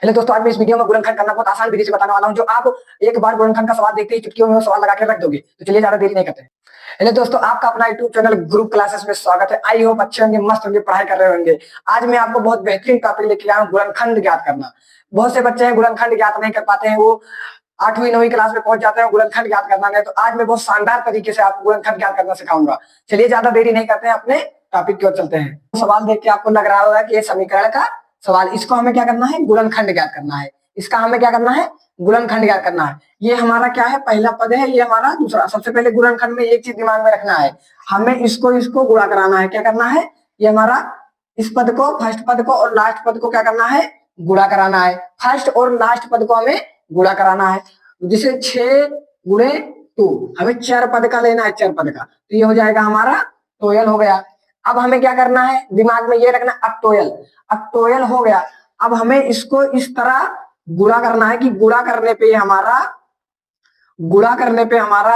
Hello दोस्तों, आज मैं इस वीडियो में गुणनखंड करना बहुत आसान विधि से बताने वाला हूं, जो आप एक बार गुणनखंड का सवाल देखते ही चुटकियों में वो सवाल लगा के रख दोगे। तो चलिए ज्यादा देरी नहीं करते हैं। हेलो दोस्तों, आपका अपना यूट्यूब चैनल ग्रुप क्लासेस में स्वागत है। आई होप अच्छे होंगे, मस्त होंगे, पढ़ाई कर रहे होंगे। आज मैं आपको बहुत बेहतरीन टॉपिक लेके आया हूँ, गुणनखंड ज्ञात करना। बहुत से बच्चे हैं गुणनखंड ज्ञात नहीं कर पाते हैं, वो 8वीं 9वीं क्लास में पहुंच जाते हैं गुणनखंड ज्ञात करना में। तो आज मैं बहुत शानदार तरीके से आपको गुणनखंड ज्ञात करना सिखाऊंगा। चलिए ज्यादा देरी नहीं करते हैं, अपने टॉपिक की ओर चलते हैं। सवाल देख के आपको लग रहा होगा कि ये समीकरण का सवाल, इसको हमें क्या करना है, गुणनखंड ज्ञात करना है। इसका हमें क्या करना है, गुणनखंड ज्ञात करना है। ये हमारा क्या है, पहला पद है, ये हमारा दूसरा। सबसे पहले गुणनखंड में एक चीज दिमाग में रखना है, हमें इसको गुणा कराना है। क्या करना है, ये हमारा इस पद को, फर्स्ट पद को और लास्ट पद को क्या करना है, गुणा कराना है। फर्स्ट और लास्ट पद को हमें गुणा कराना है। जिसे 6 गुणे 2, हमें चर पद का लेना है, चर पद का। तो ये हो जाएगा हमारा टोयल हो गया। अब हमें क्या करना है, दिमाग में ये रखना, अक्टोयल। अक्टोयल हो गया। अब हमें इसको इस तरह गुणा करना है कि गुणा करने पे हमारा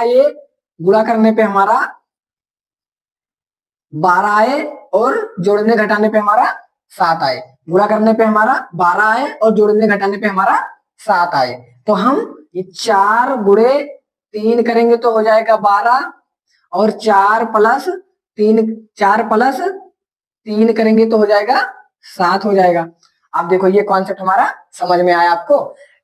ये गुणा करने पे हमारा 12 आए और जोड़ने घटाने पे हमारा 7 आए। गुणा करने पे हमारा 12 आए और जोड़ने घटाने पे हमारा 7 आए। तो हम ये 4 गुणे 3 करेंगे तो हो जाएगा 12, और 4 प्लस 3 करेंगे तो हो जाएगा 7 हो जाएगा। अब देखो ये कॉन्सेप्ट हमारा समझ में आया आपको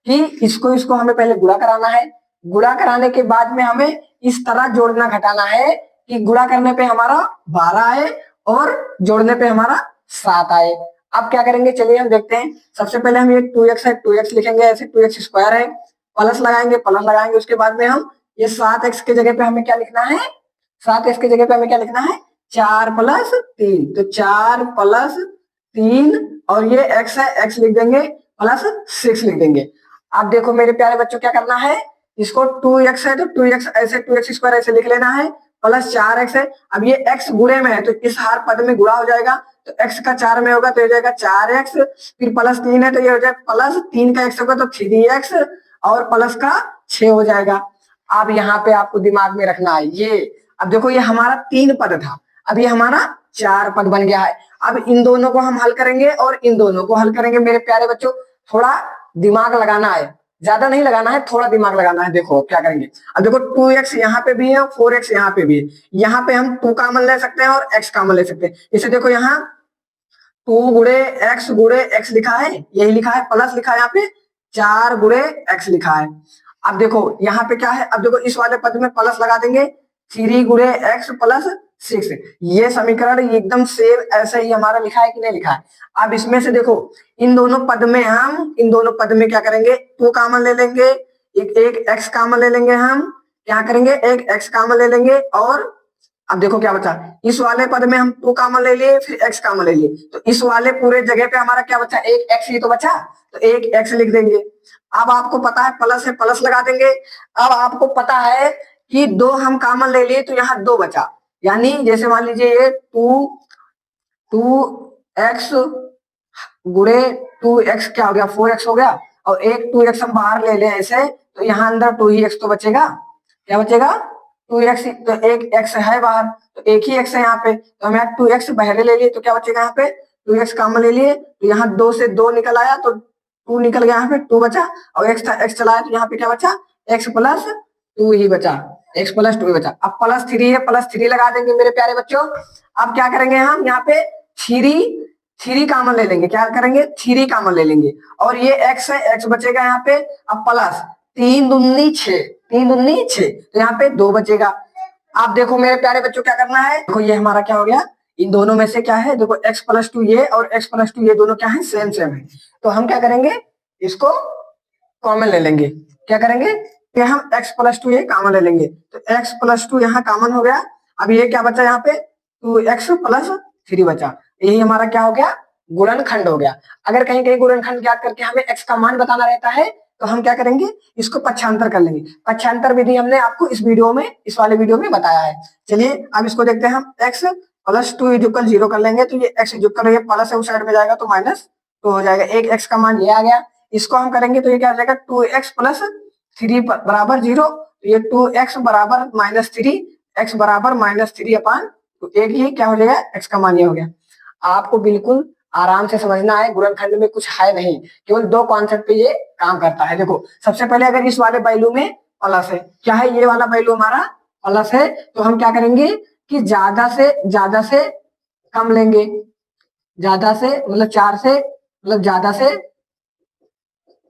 कि इसको हमें पहले गुणा कराना है। गुणा कराने के बाद में हमें इस तरह जोड़ना घटाना है कि गुणा करने पे हमारा 12 आए और जोड़ने पे हमारा 7 आए। अब क्या करेंगे, चलिए हम देखते हैं। सबसे पहले हम ये 2x है, 2x लिखेंगे, ऐसे 2x स्क्वायर है, प्लस लगाएंगे। उसके बाद में हम ये 7x के जगह पे हमें क्या लिखना है, 7x के जगह पे हमें क्या लिखना है, 4 प्लस 3। तो 4 प्लस 3 और ये x है, x लिख देंगे, प्लस 6 लिख देंगे। अब देखो मेरे प्यारे बच्चों, क्या करना है, इसको 2x है तो 2x ऐसे, 2x स्क्वायर ऐसे लिख लेना है, प्लस 4x है। अब ये x गुणे में है तो इस हर पद में गुणा हो जाएगा, तो x का 4 में होगा तो हो जाएगा 4x, फिर प्लस 3 है तो ये हो जाएगा प्लस 3 का x होगा तो 3x, और प्लस का 6 हो जाएगा। अब यहाँ पे आपको दिमाग में रखना है ये, अब देखो ये हमारा 3 पद था, अब ये हमारा 4 पद बन गया है। अब इन दोनों को हम हल करेंगे और इन दोनों को हल करेंगे। मेरे प्यारे बच्चों, थोड़ा दिमाग लगाना है, ज्यादा नहीं लगाना है, थोड़ा दिमाग लगाना है। देखो क्या करेंगे, अब देखो 2x यहाँ पे भी है और 4x यहाँ पे भी है। यहाँ पे हम 2 कॉमन ले सकते हैं और x कॉमन ले सकते हैं। इसे देखो यहाँ 2 गुणे x लिखा है, यही लिखा है, प्लस लिखा है यहाँ पे 4 गुणे x लिखा है। अब देखो यहाँ पे क्या है, अब देखो इस वाले पद में प्लस लगा देंगे, 3 गुणे x प्लस 6। ये समीकरण एकदम सेम ऐसे ही हमारा लिखा है कि नहीं लिखा है। अब इसमें से देखो इन दोनों पद में क्या करेंगे, 2 कॉमन ले लेंगे, एक x कॉमन ले लेंगे, हम क्या करेंगे, एक x कॉमन ले लेंगे। और अब देखो क्या बचा, इस वाले पद में हम 2 कॉमन ले लिए, फिर x कॉमन ले लिए, तो इस वाले पूरे जगह पे हमारा क्या बचा, एक x ही तो बचा, तो एक x लिख देंगे। अब आपको पता है प्लस है, प्लस लगा देंगे। अब आपको पता है कि 2 हम कॉमन ले लिए तो यहाँ 2 बचा, यानी जैसे मान लीजिए ये 2x गुणे 2x क्या हो गया, 4x हो गया, और एक 2x हम बाहर ले ले ऐसे, तो यहाँ अंदर 2 ही x तो बचेगा। क्या बचेगा, 2x, तो एक x है बाहर, तो एक ही x है यहाँ पे, तो हम यहाँ 2x बाहर ले लिए, तो क्या बचेगा यहाँ पे, 2x कॉमन ले लिए, तो यहाँ 2 से 2 निकल आया तो 2 निकल गया, यहाँ पे 2 बचा, और x था, x चला आया तो यहाँ पे क्या बचा, x प्लस 2 ही बचा, x प्लस 2 ही बचा। अब प्लस 3 है, प्लस 3 लगा देंगे मेरे प्यारे बच्चों। अब क्या करेंगे, हम यहाँ पे 3 कॉमन ले लेंगे, क्या करेंगे, 3 कॉमन ले लेंगे, और ये x है, x बचेगा यहाँ पे। अब प्लस 3 दूनी 6, 3 दूनी 6, तो यहाँ पे 2 बचेगा। अब देखो मेरे प्यारे बच्चों क्या करना है, देखो ये हमारा क्या हो गया, इन दोनों में से क्या है, देखो x प्लस 2 ये और x प्लस 2 ये दोनों क्या है, सेम है। तो हम क्या करेंगे, इसको कॉमन ले लेंगे। क्या करेंगे, कि हम x प्लस 2 ये कॉमन ले लेंगे, तो x प्लस 2 यहाँ कॉमन हो गया। अब ये क्या बचा यहाँ पे, 2x प्लस 3 बचा। यही हमारा क्या हो गया, गुणनखंड हो गया। अगर कहीं कहीं गुणनखंड ज्ञात करके हमें x का मान बताना रहता है तो हम क्या करेंगे, इसको पक्षांतर कर लेंगे। पक्षांतर विधि हमने आपको इस वाले वीडियो में बताया है। चलिए अब इसको देखते हैं, हम x प्लस 2 इक्वल 0 कर लेंगे, तो ये x इक्वल ये प्लस है, उस साइड में जाएगा तो माइनस 2 हो जाएगा। एक x का मान ये आ गया, इसको हम करेंगे तो ये क्या हो जाएगा, 2x प्लस 3 बराबर 0, तो ये 2x बराबर -3, x बराबर -3 अपान, तो एक ही क्या हो जाएगा, x का मान ये हो गया। आपको बिल्कुल आराम से समझना है, गुणनखंड में कुछ है नहीं, केवल दो कॉन्सेप्ट पे ये काम करता है। देखो सबसे पहले अगर इस वाले वैल्यू में प्लस है, क्या है ये वाला वैल्यू हमारा प्लस है, तो हम क्या करेंगे कि ज्यादा से कम लेंगे, ज्यादा से मतलब 4 से मतलब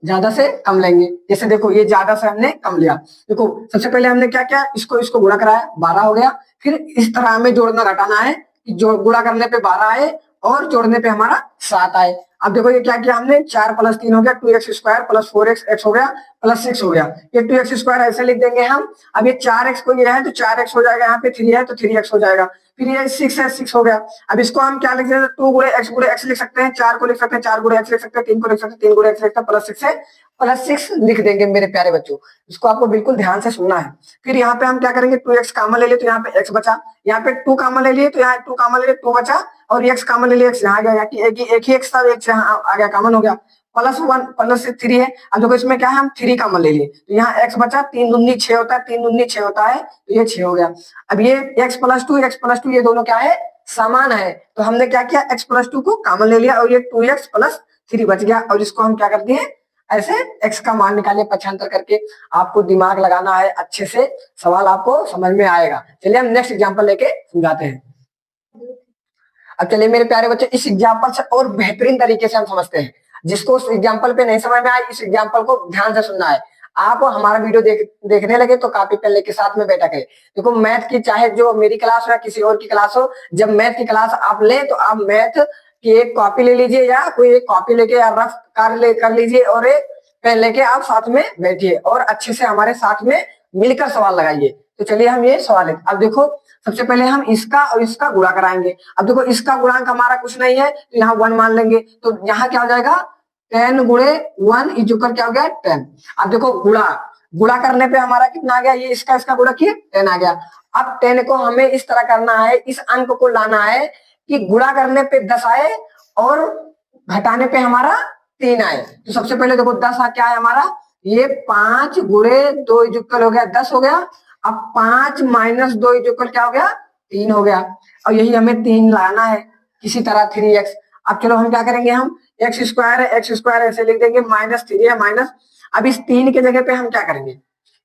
ज्यादा से कम लेंगे। जैसे देखो ये ज्यादा से हमने कम लिया, देखो सबसे पहले हमने क्या किया, इसको इसको गुणा कराया 12 हो गया, फिर इस तरह हमें जोड़ना घटाना है कि जो गुणा करने पे 12 आए और जोड़ने पे हमारा 7 आए। अब देखो ये क्या किया हमने, 4 + 3 हो गया 2x² + 4x x हो गया +6 हो गया, ये 2x² ऐसे लिख देंगे हम। अब ये 4x को ये है तो 4x हो जाएगा, यहाँ पे 3 है तो 3x हो जाएगा, फिर ये 6 है 6 हो गया। अब इसको हम क्या लिख सकते हैं, 2 × x लिख सकते हैं, 4 को लिख सकते हैं 4 × x लिख सकते हैं, 3 को लिख सकते हैं 3 × x लिख सकते हैं, +6 है +6 लिख देंगे मेरे प्यारे बच्चों। इसको आपको बिल्कुल ध्यान से सुनना है। फिर यहाँ पे हम क्या करेंगे, 2x कॉमन ले लिए तो यहाँ पे x बचा, यहाँ पे 2 कॉमन ले लिए तो यहाँ 2 कॉमन ले लिए 2 बचा, और x कॉमन ले लिए x यहाँ गया, एक ही x था, x यहाँ आ गया कॉमन हो गया, +1 +3 है। अब देखो इसमें क्या है, हम 3 कॉमन ले लिए तो यहाँ x बचा, 3 दूनी 6 होता है, 3 दूनी 6 होता है तो ये 6 हो गया। अब ये x + 2 ये दोनों क्या है, समान है, तो हमने क्या किया, x + 2 को कॉमन ले लिया और ये 2x + 3 बच गया, और इसको हम क्या करते हैं ऐसे x का मान निकालिए पक्षांतर करके। आपको दिमाग लगाना है अच्छे से, सवाल आपको समझ में आएगा। चलिए हम नेक्स्ट एग्जांपल लेके समझाते हैं। अब चलिए मेरे प्यारे बच्चे, इस एग्जांपल से और बेहतरीन तरीके से हम समझते हैं। जिसको उस एग्जांपल पे नहीं समझ में आए, इस एग्जांपल को ध्यान से सुनना है। आप हमारा वीडियो देखने लगे तो कॉपी पेन लेके साथ में बैठा करें। देखो मैथ की चाहे जो मेरी क्लास हो या किसी और की क्लास हो, जब मैथ की क्लास आप ले तो आप मैथ की एक कॉपी ले लीजिए या कोई एक कॉपी लेके या रफ कर लीजिए और एक पेन लेके आप साथ में बैठिए और अच्छे से हमारे साथ में मिलकर सवाल लगाइए। तो चलिए हम ये सवाल है। अब देखो सबसे पहले हम इसका और इसका गुणा कराएंगे। अब देखो इसका गुणांक हमारा कुछ नहीं है तो यहाँ 1 मान लेंगे, तो यहाँ क्या हो जाएगा 10 × 1 = क्या हो गया 10। अब देखो गुणा करने पे हमारा कितना आ गया, ये इसका गुणा किए 10 आ गया। अब 10 को हमें इस तरह करना है, इस अंक को लाना है कि गुणा करने पे 10 आए और घटाने पे हमारा 3 आए। तो सबसे पहले देखो 10 क्या है हमारा, ये 5 × 2 = हो गया 10 हो गया। अब 5 - 2 = क्या हो गया 3 हो गया, और यही हमें 3 लाना है किसी तरह 3x। अब चलो हम क्या करेंगे, हम x² है x² ऐसे लिख देंगे, -3 है माइनस। अब इस 3 के जगह पे हम क्या करेंगे,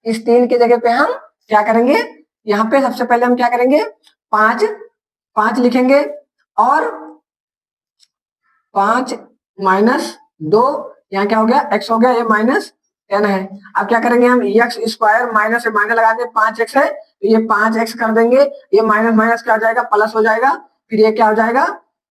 इस 3 के जगह पे हम क्या करेंगे, यहाँ पे सबसे पहले हम क्या करेंगे 5 लिखेंगे और 5 - 2 यहाँ क्या हो गया x हो गया, ये -10 है। अब क्या करेंगे हम x² माइनस से माइनस लगा देंगे, 5x है तो ये 5x कर देंगे, ये माइनस माइनस क्या हो जाएगा प्लस हो जाएगा, फिर ये क्या हो जाएगा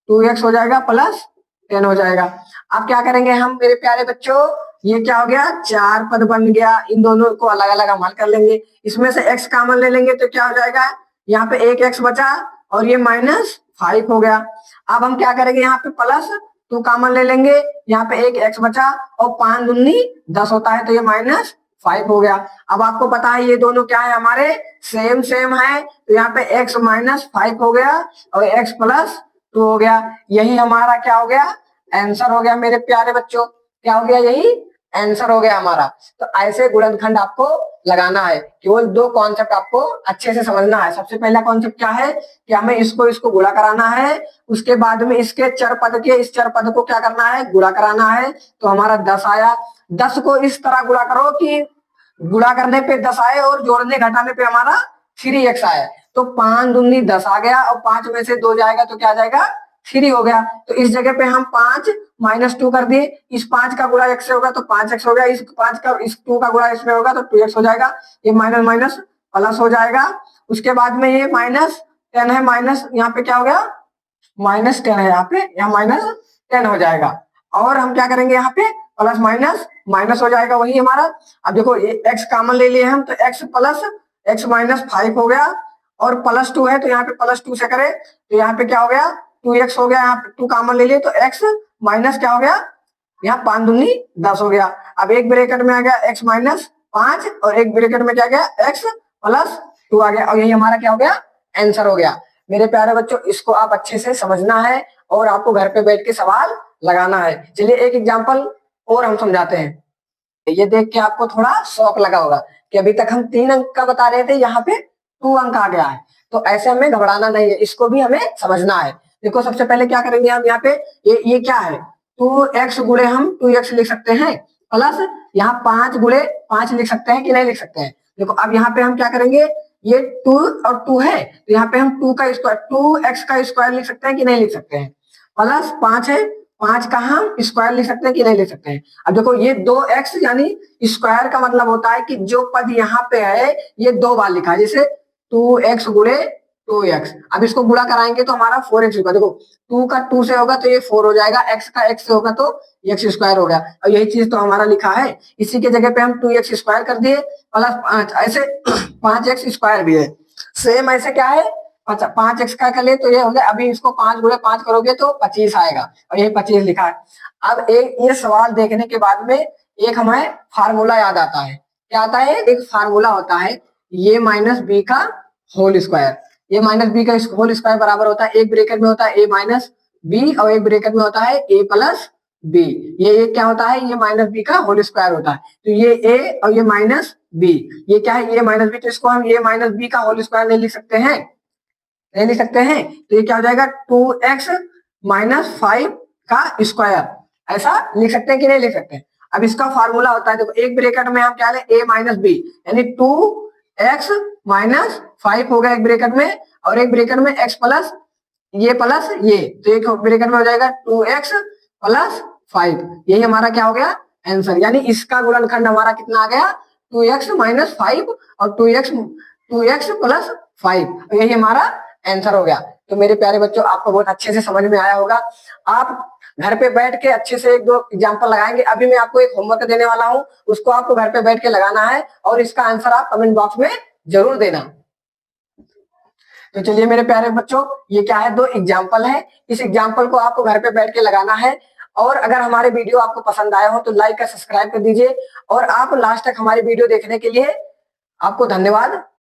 2x हो जाएगा +10 हो जाएगा। अब क्या करेंगे हम मेरे प्यारे बच्चों, ये क्या हो गया 4 पद बन गया, इन दोनों को अलग अलग हम हल कर लेंगे। इसमें से x कॉमन ले लेंगे तो क्या हो जाएगा, यहाँ पे एक x बचा और ये -5 हो गया। अब हम क्या करेंगे, यहाँ पे +2 कॉमन ले लेंगे, यहाँ पे एक x बचा और 5 दूनी 10 होता है तो ये -5 हो गया। अब आपको पता है ये दोनों क्या है हमारे सेम है, तो यहाँ पे x -5 हो गया और x +2 हो गया। यही हमारा क्या हो गया आंसर हो गया मेरे प्यारे बच्चों, क्या हो गया यही आंसर हो गया हमारा। तो ऐसे गुणनखंड आपको लगाना है, केवल 2 कॉन्सेप्ट आपको अच्छे से समझना है। सबसे पहला कॉन्सेप्ट क्या है कि हमें इसको गुणा कराना है, उसके बाद में इसके चर पद के इस चर पद को क्या करना है गुणा कराना है, तो हमारा 10 आया। 10 को इस तरह गुणा करो कि गुणा करने पे 10 आए और जोड़ने घटाने पे हमारा 3x आए, तो 5 दूनी 10 आ गया और 5 में से 2 जाएगा तो क्या जाएगा 3 हो गया। तो इस जगह पे हम 5 - 2 कर दिए, इस 5 का गुणा x से होगा तो 5x हो गया, इस 5 का इस 2 का गुणा इसमें होगा तो 2x हो जाएगा, ये माइनस माइनस प्लस हो जाएगा। उसके बाद में ये -10 है, माइनस यहाँ पे क्या हो गया -10 है, यहाँ पे यहाँ -10 हो जाएगा। और हम क्या करेंगे यहाँ पे प्लस माइनस माइनस हो जाएगा वही हमारा। अब देखो ये x कॉमन ले लिए हम तो x -5 हो गया और +2 है तो यहाँ पे +2 से करें तो यहाँ पे क्या हो गया 2x हो गया, यहाँ पे 2 कॉमन ले लिए तो x माइनस क्या हो गया, यहाँ 5 दूनी 10 हो गया। अब एक ब्रैकेट में आ गया x -5 और एक ब्रैकेट में क्या गया x +2 आ गया, और यही हमारा क्या हो गया आंसर हो गया। मेरे प्यारे बच्चों इसको आप अच्छे से समझना है और आपको घर पे बैठ के सवाल लगाना है। चलिए एक एग्जांपल और हम समझाते हैं। ये देख के आपको थोड़ा शौक लगा होगा कि अभी तक हम 3 अंक का बता रहे थे, यहाँ पे 2 अंक आ गया है, तो ऐसे हमें घबराना नहीं है, इसको भी हमें समझना है। देखो सबसे पहले क्या करेंगे हम यहाँ पे, ये क्या है, 2x गुणे हम 2x लिख सकते हैं, प्लस यहाँ 5 गुणे 5 लिख सकते हैं कि नहीं लिख सकते हैं। देखो अब यहाँ पे हम क्या करेंगे, ये 2 और 2 है तो यहाँ पे हम 2 का स्क्वायर 2x का स्क्वायर लिख सकते हैं कि नहीं लिख सकते हैं, प्लस 5 है, 5 का हम स्क्वायर लिख सकते हैं कि नहीं लिख सकते हैं। अब देखो ये 2x यानी स्क्वायर का मतलब होता है कि जो पद यहाँ पे है ये 2 बार लिखा है, जैसे 2x गुणे 2x। अब इसको गुणा कराएंगे तो हमारा 4x होगा। देखो 2 का 2 से होगा तो ये 4 हो जाएगा, x का x से होगा तो x स्क्वायर हो गया। और यही चीज तो हमारा लिखा है, इसी के जगह पे हम 2x स्क्वायर कर दिए प्लस 5, ऐसे 5x स्क्वायर भी है। सेम ऐसे क्या है, 5x का कर ले तो ये हो गया, अभी इसको 5 गुणे 5 करोगे तो 25 आएगा, और यही 25 लिखा है। अब एक ये सवाल देखने के बाद में एक हमें फार्मूला याद आता है, क्या आता है, एक फार्मूला होता है ये माइनस बी का होल स्क्वायर। ये माइनस बी का होल स्क्वायर बराबर होता है, एक ब्रैकेट में होता है ए माइनस बी और एक ब्रैकेट में होता है ए प्लस बी। ये क्या होता है, ये माइनस बी का होल स्क्वायर होता है। तो ये ए और ये माइनस बी, ये क्या है, ये माइनस बी, तो इसको हम ये माइनस बी का होल स्क्वायर नहीं लिख सकते हैं, नहीं लिख सकते हैं। तो ये क्या हो जाएगा, 2x माइनस 5 का स्क्वायर, ऐसा लिख सकते हैं कि नहीं लिख सकते हैं। अब इसका फार्मूला होता है, देखो एक ब्रैकेट में हम क्या लें, a माइनस बी, यानी 2x माइनस 5 होगा एक ब्रैकेट में, और एक ब्रैकेट में x प्लस ये प्लस ये, तो एक ब्रैकेट में हो जाएगा 2x प्लस 5। यही हमारा क्या हो गया आंसर, यानी इसका गुणनखंड हमारा कितना आ गया, 2x माइनस 5 और 2x प्लस 5, यही हमारा आंसर हो गया। तो मेरे प्यारे बच्चों आपको बहुत अच्छे से समझ में आया होगा। आप घर पे बैठ के अच्छे से एक दो एग्जांपल लगाएंगे। अभी मैं आपको एक होमवर्क देने वाला हूं, उसको आपको घर पे बैठ के लगाना है और इसका आंसर आप कमेंट बॉक्स में जरूर देना। तो चलिए मेरे प्यारे बच्चों, ये क्या है, 2 एग्जाम्पल है, इस एग्जाम्पल को आपको घर पे बैठ के लगाना है। और अगर हमारे वीडियो आपको पसंद आया हो तो लाइक और सब्सक्राइब कर दीजिए, और आप लास्ट तक हमारी वीडियो देखने के लिए आपको धन्यवाद।